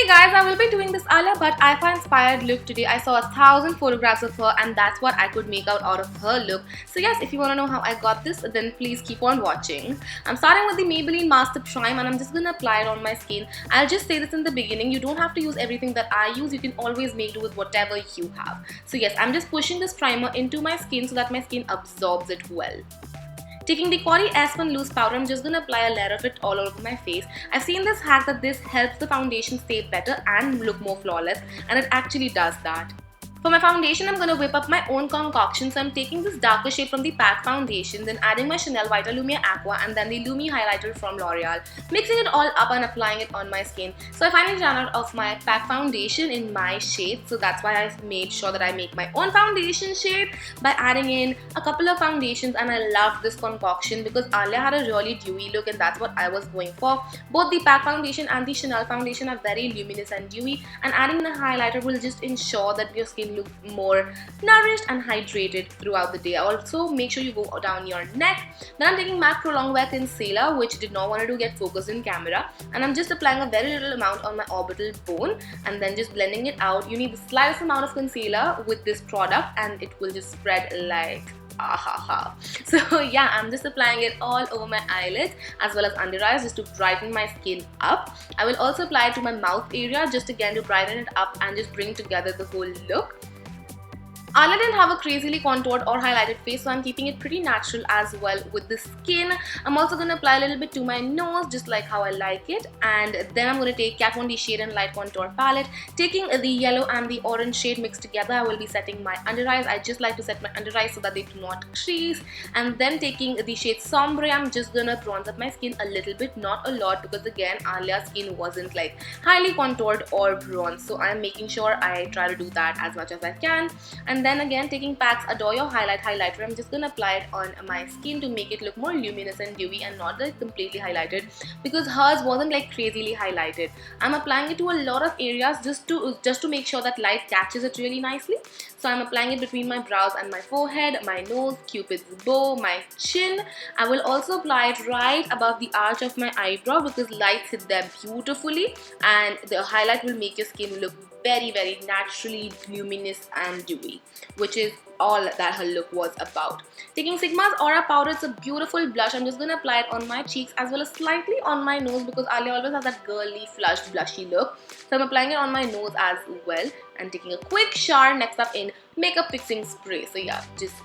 guys, I will be doing this Alia Bhatt IIFA inspired look today. I saw 1,000 photographs of her and that's what I could make out of her look. So yes, if you want to know how I got this, then please keep on watching. I'm starting with the Maybelline Master Prime and I'm just going to apply it on my skin. I'll just say this in the beginning, you don't have to use everything that I use. You can always make do with whatever you have. So yes, I'm just pushing this primer into my skin so that my skin absorbs it well. Taking the Coty Airspun loose powder, I'm just going to apply a layer of it all over my face. I've seen this hack that this helps the foundation stay better and look more flawless, and it actually does that. For my foundation, I'm going to whip up my own concoction. So I'm taking this darker shade from the PAC Foundation, then adding my Chanel Vitalumiere Aqua and then the Lumi highlighter from Loreal. Mixing it all up and applying it on my skin. So I finally ran out of my PAC Foundation in my shade. So that's why I made sure that I make my own foundation shade by adding in a couple of foundations, and I loved this concoction because Alia had a really dewy look and that's what I was going for. Both the PAC Foundation and the Chanel Foundation are very luminous and dewy, and adding the highlighter will just ensure that your skin look more nourished and hydrated throughout the day. Also make sure you go down your neck. Then I'm taking MAC Prolong Wear Concealer, which did not want to get focused in camera, and I'm just applying a very little amount on my orbital bone and then just blending it out. You need the slightest amount of concealer with this product and it will just spread like ah. So yeah, I'm just applying it all over my eyelids as well as under eyes just to brighten my skin up. I will also apply it to my mouth area just again to brighten it up and just bring together the whole look. Alia didn't have a crazily contoured or highlighted face, so I'm keeping it pretty natural as well with the skin. I'm also going to apply a little bit to my nose, just like how I like it. And then I'm going to take KatVonD Shade and Light Contour Palette. Taking the yellow and the orange shade mixed together, I will be setting my under eyes. I just like to set my under eyes so that they do not crease. And then taking the shade Sombre, I'm just going to bronze up my skin a little bit, not a lot, because again, Alia's skin wasn't like highly contoured or bronzed. So I'm making sure I try to do that as much as I can. And then again, taking PAC's Adore Your highlighter, I'm just going to apply it on my skin to make it look more luminous and dewy and not like completely highlighted, because hers wasn't like crazily highlighted. I'm applying it to a lot of areas just to make sure that light catches it really nicely. So I'm applying it between my brows and my forehead, my nose, Cupid's bow, my chin. I will also apply it right above the arch of my eyebrow because lights hit there beautifully and the highlight will make your skin look very naturally luminous and dewy, which is all that her look was about. Taking Sigma's Aura powder, it's a beautiful blush. I'm just going to apply it on my cheeks as well as slightly on my nose because Alia always has that girly flushed blushy look. So I'm applying it on my nose as well and taking a quick shower next up in makeup fixing spray. So yeah, just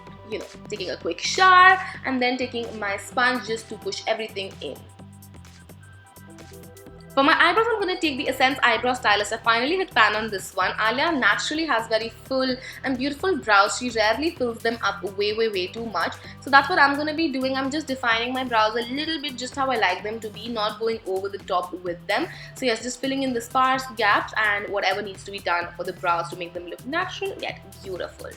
taking a quick shower and then taking my sponge just to push everything in. For my eyebrows, I'm going to take the Essence Eyebrow Stylist. I finally hit pan on this one. Alia naturally has very full and beautiful brows. She rarely fills them up way too much. So that's what I'm going to be doing. I'm just defining my brows a little bit just how I like them to be, not going over the top with them. So yes, just filling in the sparse gaps and whatever needs to be done for the brows to make them look natural yet beautiful.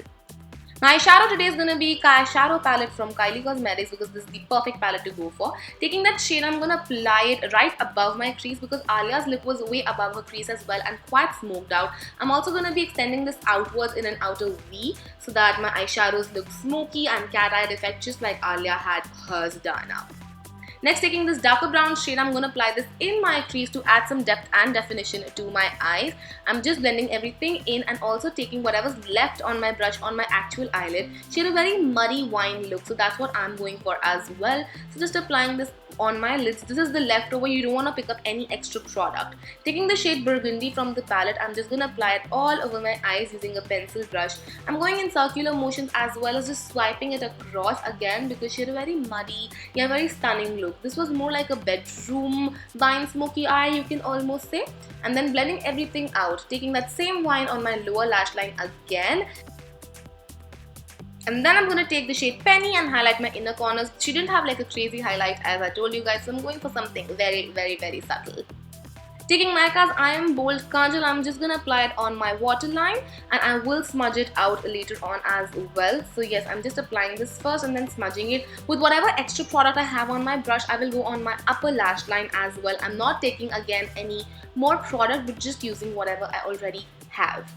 My eyeshadow today is going to be Eyeshadow palette from Kylie Cosmetics because this is the perfect palette to go for. Taking that shade, I'm going to apply it right above my crease because Alia's lip was way above her crease as well and quite smoked out. I'm also going to be extending this outwards in an outer V so that my eyeshadows look smoky and cat-eyed effect just like Alia had hers done up. Next, taking this darker brown shade, I'm going to apply this in my crease to add some depth and definition to my eyes. I'm just blending everything in and also taking whatever's left on my brush on my actual eyelid. She had a very muddy wine look, so that's what I'm going for as well. So just applying this on my lids. This is the leftover. You don't want to pick up any extra product. Taking the shade Burgundy from the palette, I'm just going to apply it all over my eyes using a pencil brush. I'm going in circular motions as well as just swiping it across again because she had a very muddy, very stunning look. This was more like a bedroom wine smoky eye, you can almost say. And then blending everything out. Taking that same wine on my lower lash line again. And then I'm going to take the shade Penny and highlight my inner corners. She didn't have like a crazy highlight as I told you guys, so I'm going for something very subtle. Taking Nykaa's EyemBold Kajal, I'm just going to apply it on my waterline and I will smudge it out later on as well. So yes, I'm just applying this first and then smudging it. With whatever extra product I have on my brush, I will go on my upper lash line as well. I'm not taking again any more product but just using whatever I already have.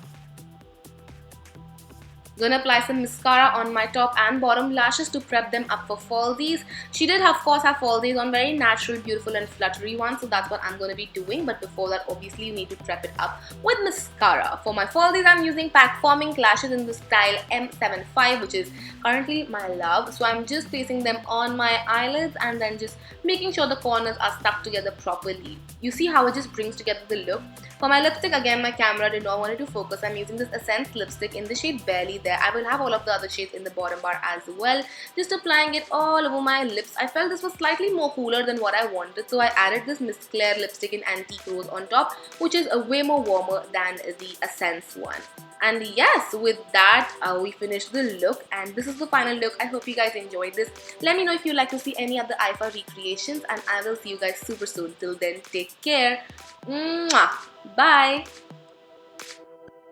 Gonna apply some mascara on my top and bottom lashes to prep them up for falsies. She did of course have falsies on, very natural, beautiful and fluttery ones, so that's what I'm gonna be doing. But before that, obviously you need to prep it up with mascara. For my falsies, I'm using PAC Forming Lashes in the style M75, which is currently my love. So I'm just placing them on my eyelids and then just making sure the corners are stuck together properly. You see how it just brings together the look. For my lipstick, again my camera did not want it to focus. I'm using this Essence lipstick in the shade Barely There. I will have all of the other shades in the bottom bar as well. Just applying it all over my lips. I felt this was slightly more cooler than what I wanted, so I added this Miss Claire lipstick in Antique Rose on top, which is way more warmer than the Essence one. And yes, with that, we finished the look, and this is the final look. I hope you guys enjoyed this. Let me know if you'd like to see any other IFA recreations, and I will see you guys super soon. Till then, take care. Mwah. Bye.